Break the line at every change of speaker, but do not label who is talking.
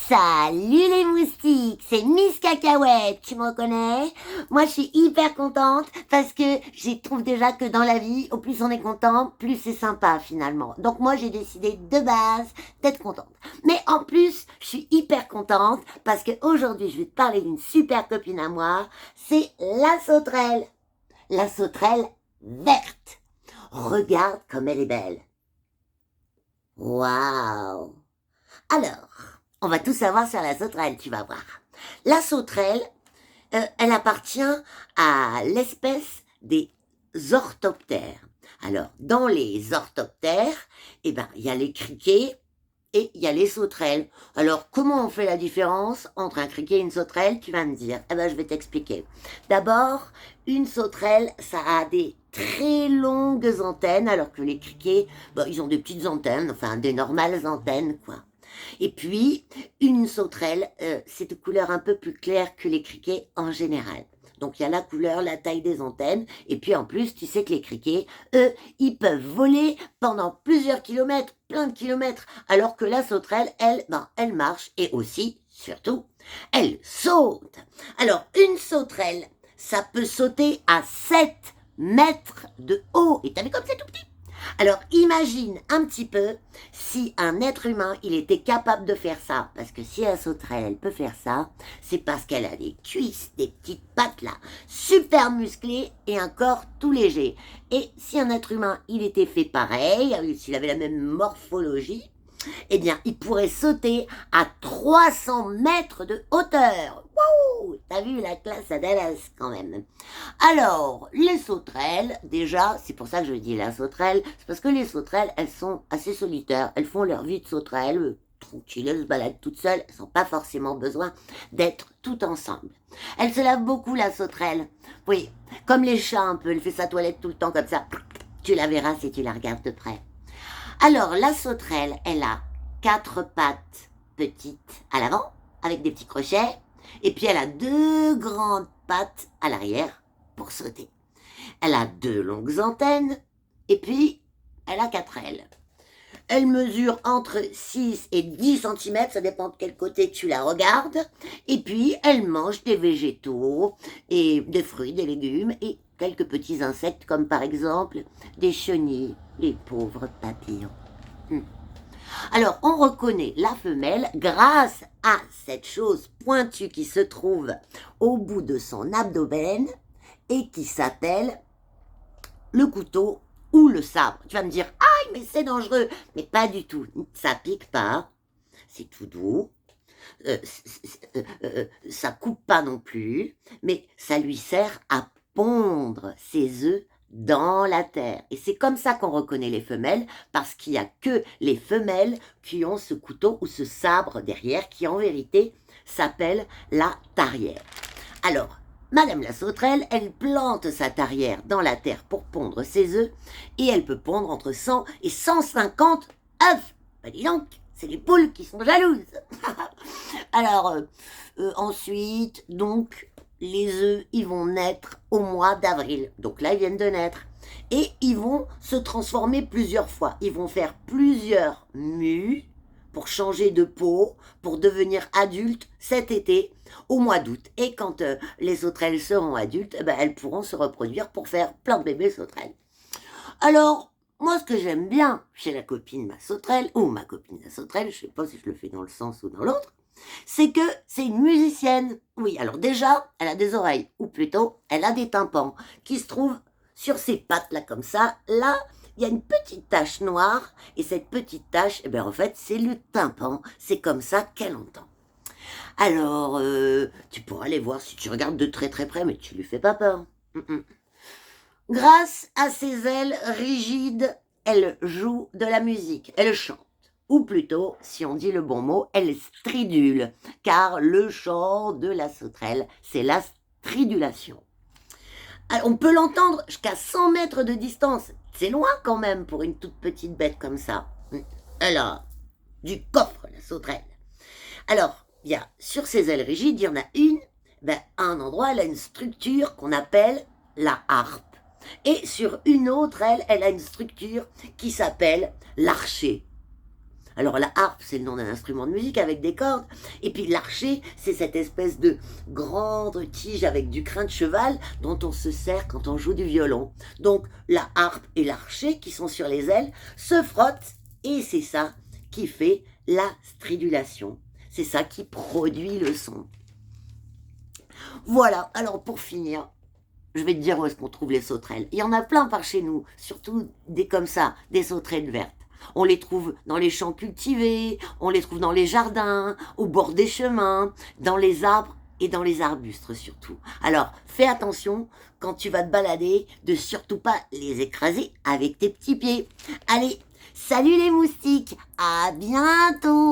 Salut les moustiques, c'est Miss Cacahuète, tu me reconnais? Moi je suis hyper contente parce que je trouve déjà que dans la vie, au plus on est content, plus c'est sympa finalement. Donc moi j'ai décidé de base d'être contente. Mais en plus, je suis hyper contente parce qu'aujourd'hui je vais te parler d'une super copine à moi, c'est la sauterelle. La sauterelle verte. Regarde comme elle est belle. Waouh! Alors, on va tout savoir sur la sauterelle, tu vas voir. La sauterelle, elle appartient à l'espèce des orthoptères. Alors, dans les orthoptères, il y a les criquets et il y a les sauterelles. Alors, comment on fait la différence entre un criquet et une sauterelle? Tu vas me dire. Je vais t'expliquer. D'abord, une sauterelle, ça a des très longues antennes, alors que les criquets, ils ont des petites antennes, enfin des normales antennes, quoi. Et puis, une sauterelle, c'est de couleur un peu plus claire que les criquets en général. Donc, il y a la couleur, la taille des antennes. Et puis, en plus, tu sais que les criquets, eux, ils peuvent voler pendant plusieurs kilomètres, plein de kilomètres. Alors que la sauterelle, elle marche. Et aussi, surtout, elle saute. Alors, une sauterelle, ça peut sauter à 7 mètres de haut. Et t'as vu comme c'est tout petit? Alors imagine un petit peu si un être humain il était capable de faire ça, parce que si la sauterelle elle peut faire ça, c'est parce qu'elle a des cuisses, des petites pattes là, super musclées et un corps tout léger. Et si un être humain il était fait pareil, s'il avait la même morphologie, il pourrait sauter à 300 mètres de hauteur. Wouh! T'as vu la classe à Dallas quand même. Alors, les sauterelles, déjà, c'est pour ça que je dis la sauterelle, c'est parce que les sauterelles, elles sont assez solitaires. Elles font leur vie de sauterelles, tranquilles, elles se baladent toutes seules, elles n'ont pas forcément besoin d'être toutes ensemble. Elle se lave beaucoup, la sauterelle. Oui, comme les chats un peu, elle fait sa toilette tout le temps comme ça. Tu la verras si tu la regardes de près. Alors, la sauterelle, elle a 4 pattes petites à l'avant, avec des petits crochets, et puis elle a 2 grandes pattes à l'arrière pour sauter. Elle a 2 longues antennes, et puis elle a 4 ailes. Elle mesure entre 6 et 10 cm, ça dépend de quel côté tu la regardes, et puis elle mange des végétaux, et des fruits, des légumes, et quelques petits insectes, comme par exemple des chenilles, les pauvres papillons. Alors, on reconnaît la femelle grâce à cette chose pointue qui se trouve au bout de son abdomen et qui s'appelle le couteau ou le sabre. Tu vas me dire, aïe, mais c'est dangereux. Mais pas du tout. Ça pique pas. C'est tout doux. Ça coupe pas non plus. Mais ça lui sert à pondre ses œufs dans la terre. Et c'est comme ça qu'on reconnaît les femelles, parce qu'il n'y a que les femelles qui ont ce couteau ou ce sabre derrière, qui en vérité s'appelle la tarière. Alors, Madame la sauterelle, elle plante sa tarière dans la terre pour pondre ses œufs, et elle peut pondre entre 100 et 150 œufs. Dis donc, c'est les poules qui sont jalouses. Alors, ensuite, donc, les œufs, ils vont naître au mois d'avril. Donc là, ils viennent de naître. Et ils vont se transformer plusieurs fois. Ils vont faire plusieurs mues pour changer de peau, pour devenir adultes cet été, au mois d'août. Et quand les sauterelles seront adultes, elles pourront se reproduire pour faire plein de bébés sauterelles. Alors, moi, ce que j'aime bien chez la copine ma sauterelle, ou ma copine la sauterelle, je ne sais pas si je le fais dans le sens ou dans l'autre, c'est que c'est une musicienne. Oui, alors déjà, elle a des oreilles, ou plutôt, elle a des tympans, qui se trouvent sur ses pattes, là, comme ça. Là, il y a une petite tache noire, et cette petite tache, en fait, c'est le tympan. C'est comme ça qu'elle entend. Alors, tu pourras aller voir si tu regardes de très très près, mais tu lui fais pas peur. Grâce à ses ailes rigides, elle joue de la musique, elle chante. Ou plutôt, si on dit le bon mot, elle stridule, car le chant de la sauterelle, c'est la stridulation. Alors, on peut l'entendre jusqu'à 100 mètres de distance. C'est loin quand même pour une toute petite bête comme ça. Elle a du coffre, la sauterelle. Alors, il y a sur ses ailes rigides, il y en a une, à un endroit, elle a une structure qu'on appelle la harpe. Et sur une autre aile, elle a une structure qui s'appelle l'archer. Alors la harpe, c'est le nom d'un instrument de musique avec des cordes. Et puis l'archet, c'est cette espèce de grande tige avec du crin de cheval dont on se sert quand on joue du violon. Donc la harpe et l'archet qui sont sur les ailes se frottent et c'est ça qui fait la stridulation. C'est ça qui produit le son. Voilà, alors pour finir, je vais te dire où est-ce qu'on trouve les sauterelles. Il y en a plein par chez nous, surtout des comme ça, des sauterelles vertes. On les trouve dans les champs cultivés, on les trouve dans les jardins, au bord des chemins, dans les arbres et dans les arbustes surtout. Alors, fais attention quand tu vas te balader de surtout pas les écraser avec tes petits pieds. Allez, salut les moustiques, à bientôt!